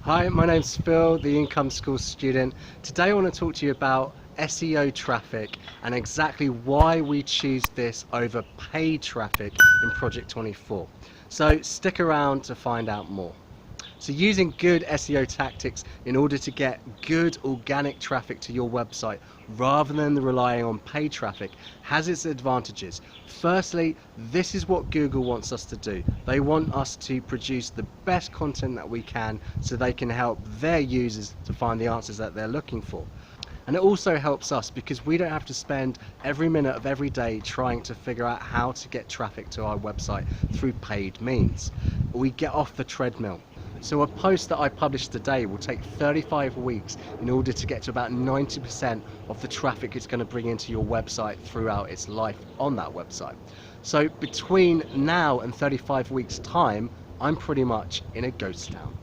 Hi, my name's Phil, the Income School student. Today I want to talk to you about SEO traffic and exactly why we choose this over paid traffic in Project 24. So stick around to find out more. So using good SEO tactics in order to get good organic traffic to your website rather than relying on paid traffic has its advantages. Firstly, this is what Google wants us to do. They want us to produce the best content that we can so they can help their users to find the answers that they're looking for. And it also helps us because we don't have to spend every minute of every day trying to figure out how to get traffic to our website through paid means. We get off the treadmill. So a post that I published today will take 35 weeks in order to get to about 90% of the traffic it's going to bring into your website throughout its life on that website. So between now and 35 weeks time, I'm pretty much in a ghost town.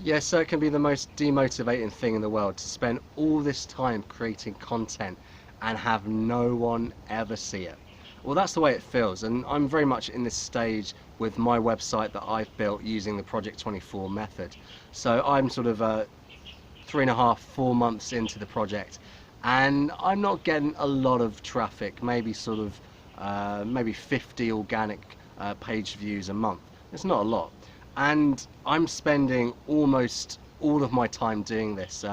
Yeah, so it can be the most demotivating thing in the world to spend all this time creating content and have no one ever see it. Well, that's the way it feels, and I'm very much in this stage with my website that I've built using the Project 24 method. So I'm sort of 3.5, 4 months into the project, and I'm not getting a lot of traffic, maybe sort of maybe 50 organic page views a month. It's not a lot. And I'm spending almost all of my time doing this.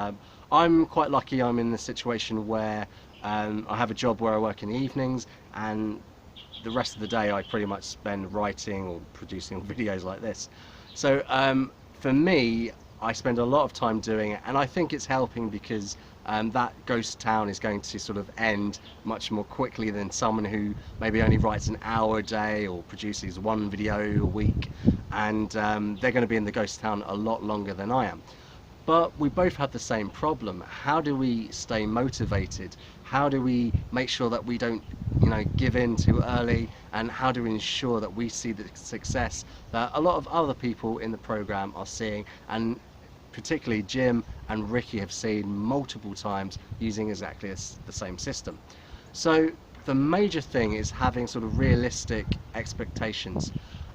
I'm quite lucky. I'm in the situation where I have a job where I work in the evenings, and the rest of the day I pretty much spend writing or producing videos like this. So for me, I spend a lot of time doing it, and I think it's helping because that ghost town is going to sort of end much more quickly than someone who maybe only writes an hour a day or produces one video a week, and they're going to be in the ghost town a lot longer than I am. But we both have the same problem. How do we stay motivated? How do we make sure that we don't, give in too early? And how do we ensure that we see the success that a lot of other people in the program are seeing, and particularly Jim and Ricky have seen multiple times using exactly the same system? So the major thing is having sort of realistic expectations.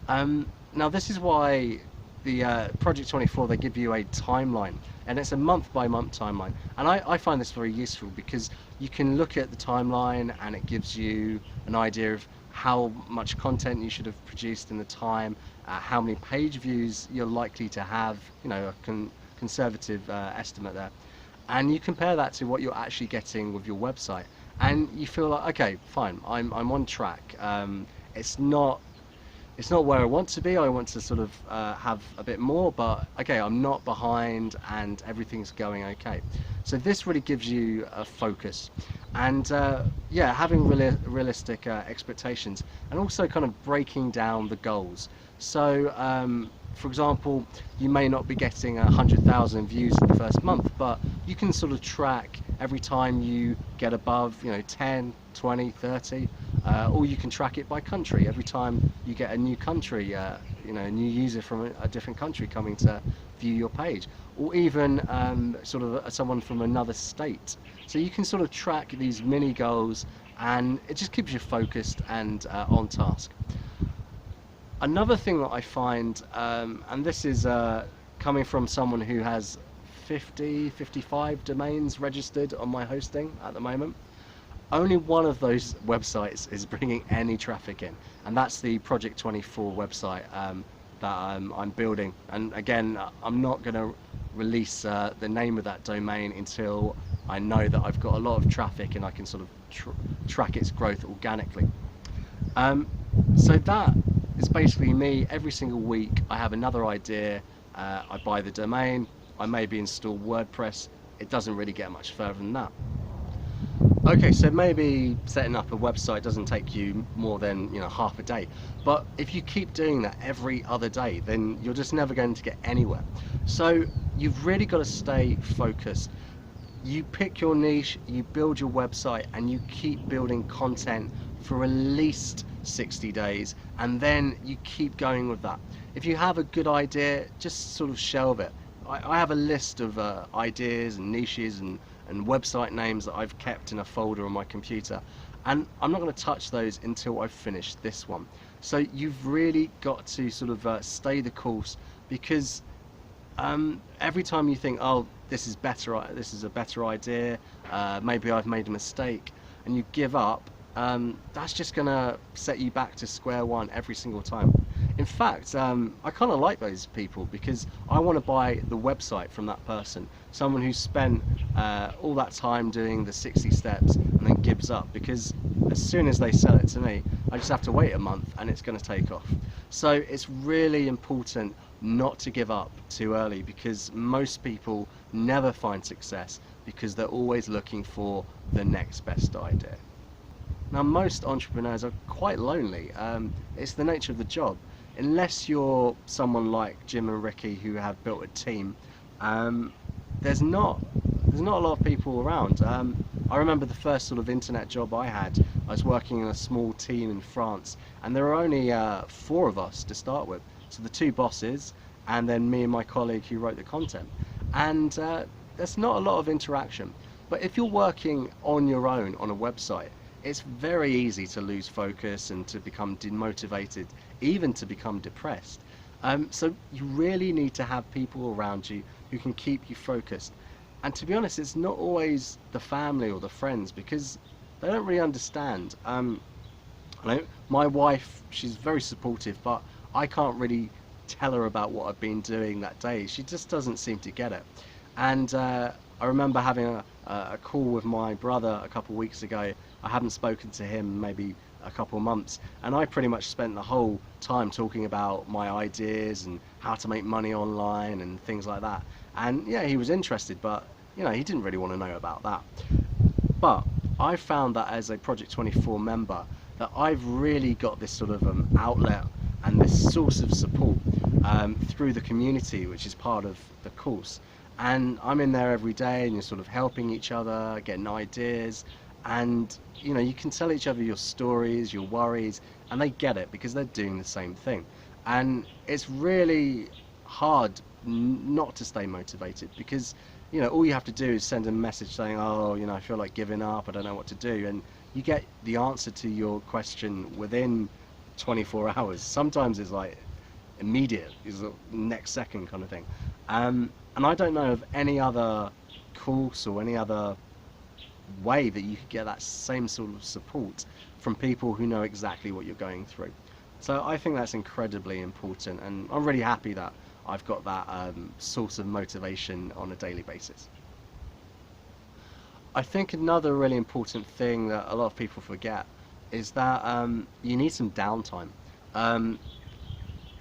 Now this is why the Project 24, they give you a timeline, and it's a month by month timeline, and I find this very useful because you can look at the timeline and it gives you an idea of how much content you should have produced in the time, how many page views you're likely to have, a conservative estimate there, and you compare that to what you're actually getting with your website, and you feel like, okay, fine, I'm on track. It's not where I want to be. I want to sort of have a bit more, but okay, I'm not behind and everything's going okay. So this really gives you a focus, and yeah, having realistic expectations, and also kind of breaking down the goals. So for example, you may not be getting 100,000 views in the first month, but you can sort of track every time you get above 10, 20, 30, or you can track it by country. Every time you get a new country, a new user from a different country coming to view your page, or even sort of someone from another state. So you can sort of track these mini goals, and it just keeps you focused and on task. Another thing that I find, and this is coming from someone who has 55 domains registered on my hosting at the moment, only one of those websites is bringing any traffic in, and that's the Project 24 website that I'm building. And again, I'm not going to release the name of that domain until I know that I've got a lot of traffic and I can sort of track its growth organically. So that is basically me. Every single week I have another idea, I buy the domain, I maybe install WordPress. It doesn't really get much further than that. Okay, so maybe setting up a website doesn't take you more than half a day, but if you keep doing that every other day, then you're just never going to get anywhere. So you've really got to stay focused. You pick your niche, you build your website, and you keep building content for at least 60 days, and then you keep going with that. If you have a good idea, just sort of shelve it. I have a list of ideas and niches and website names that I've kept in a folder on my computer, and I'm not going to touch those until I've finished this one. So you've really got to sort of stay the course, because every time you think, oh, this is better, this is a better idea, maybe I've made a mistake, and you give up, that's just gonna set you back to square one every single time. In fact, I kind of like those people, because I want to buy the website from that person, someone who spent all that time doing the 60 steps and then gives up, because as soon as they sell it to me, I just have to wait a month and it's going to take off. So it's really important not to give up too early, because most people never find success because they're always looking for the next best idea. Now, most entrepreneurs are quite lonely. It's the nature of the job. Unless you're someone like Jim and Ricky, who have built a team, there's not a lot of people around. I remember the first sort of internet job I had. I was working in a small team in France, and there were only 4 of us to start with. So the 2 bosses, and then me and my colleague who wrote the content. And there's not a lot of interaction. But if you're working on your own on a website, it's very easy to lose focus and to become demotivated, even to become depressed. So you really need to have people around you who can keep you focused. And to be honest, it's not always the family or the friends, because they don't really understand. My wife, she's very supportive, but I can't really tell her about what I've been doing that day. She just doesn't seem to get it. And I remember having a call with my brother a couple of weeks ago. I hadn't spoken to him maybe a couple of months, and I pretty much spent the whole time talking about my ideas and how to make money online and things like that. And yeah, he was interested, but he didn't really want to know about that. But I found that as a Project 24 member, that I've really got this sort of outlet and this source of support through the community, which is part of the course. And I'm in there every day, and you're sort of helping each other, getting ideas, and you can tell each other your stories, your worries, and they get it because they're doing the same thing. And it's really hard not to stay motivated, because all you have to do is send a message saying, oh, I feel like giving up, I don't know what to do, and you get the answer to your question within 24 hours. Sometimes it's like immediate, it's the next second kind of thing. And I don't know of any other course or any other way that you could get that same sort of support from people who know exactly what you're going through. So I think that's incredibly important, and I'm really happy that I've got that source of motivation on a daily basis. I think another really important thing that a lot of people forget is that you need some downtime.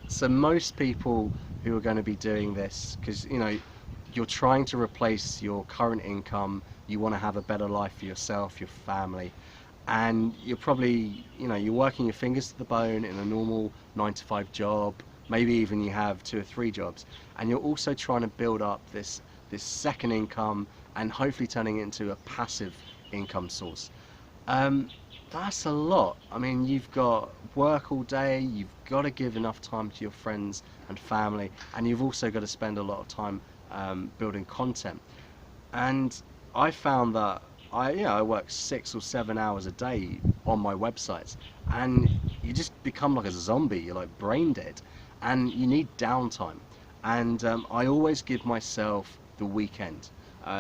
So most people who are going to be doing this, because you're trying to replace your current income, you want to have a better life for yourself, your family, and you're probably you're working your fingers to the bone in a normal 9-to-5 job, maybe even you have 2 or 3 jobs, and you're also trying to build up this second income and hopefully turning it into a passive income source. That's a lot. I mean, you've got work all day, you've got to give enough time to your friends and family, and you've also got to spend a lot of time building content. And I found that I work 6 or 7 hours a day on my websites, and you just become like a zombie. You're like brain dead, and you need downtime. And I always give myself the weekend.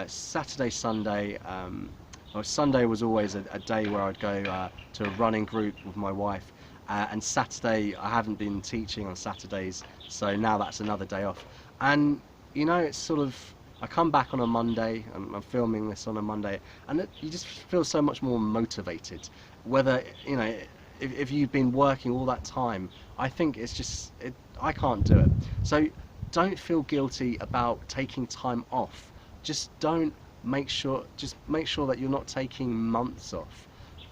Saturday, Sunday. Sunday was always a day where I'd go to a running group with my wife, and Saturday, I haven't been teaching on Saturdays, so now that's another day off. And it's sort of, I come back on a Monday, I'm filming this on a Monday, and you just feel so much more motivated. Whether if you've been working all that time, I think it's just I can't do it. So don't feel guilty about taking time off. Just make sure that you're not taking months off.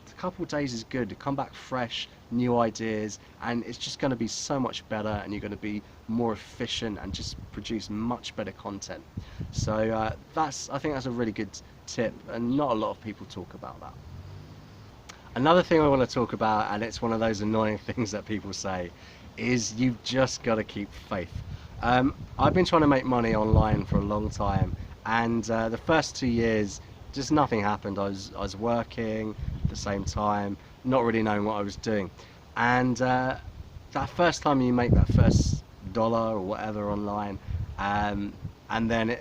A couple of days is good to come back fresh, new ideas, and it's just going to be so much better, and you're going to be more efficient and just produce much better content. So I think that's a really good tip, and not a lot of people talk about that. Another thing I want to talk about, and it's one of those annoying things that people say, is you've just got to keep faith. I've been trying to make money online for a long time, and the first 2 years just nothing happened. I was working, at the same time, not really knowing what I was doing. And that first time you make that first dollar or whatever online, and then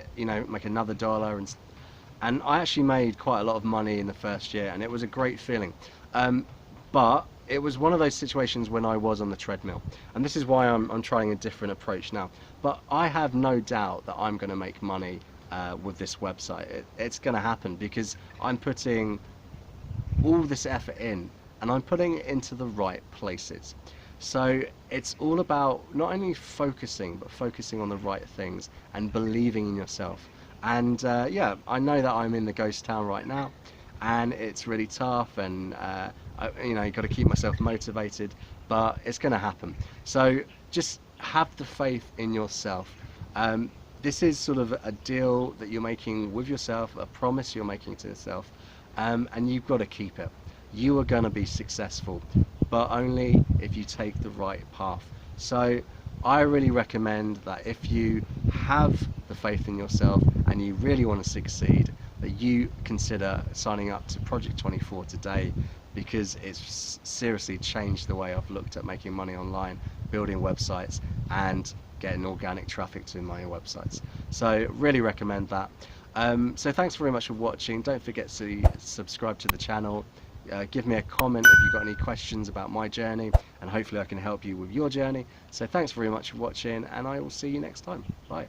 make another dollar, and I actually made quite a lot of money in the first year, and it was a great feeling. But it was one of those situations when I was on the treadmill, and this is why I'm trying a different approach now. But I have no doubt that I'm going to make money with this website. It's going to happen because I'm putting all this effort in, and I'm putting it into the right places. So it's all about not only focusing, but focusing on the right things and believing in yourself. And yeah, I know that I'm in the ghost town right now, and it's really tough, and you've got to keep myself motivated, but it's going to happen. So just have the faith in yourself. This is sort of a deal that you're making with yourself, a promise you're making to yourself, and you've got to keep it. You are going to be successful, but only if you take the right path. So I really recommend that if you have the faith in yourself and you really want to succeed, that you consider signing up to Project 24 today, because it's seriously changed the way I've looked at making money online, building websites and getting organic traffic to my websites. So really recommend that. So thanks very much for watching. Don't forget to subscribe to the channel. Give me a comment if you've got any questions about my journey, and hopefully I can help you with your journey. So thanks very much for watching, and I will see you next time. Bye.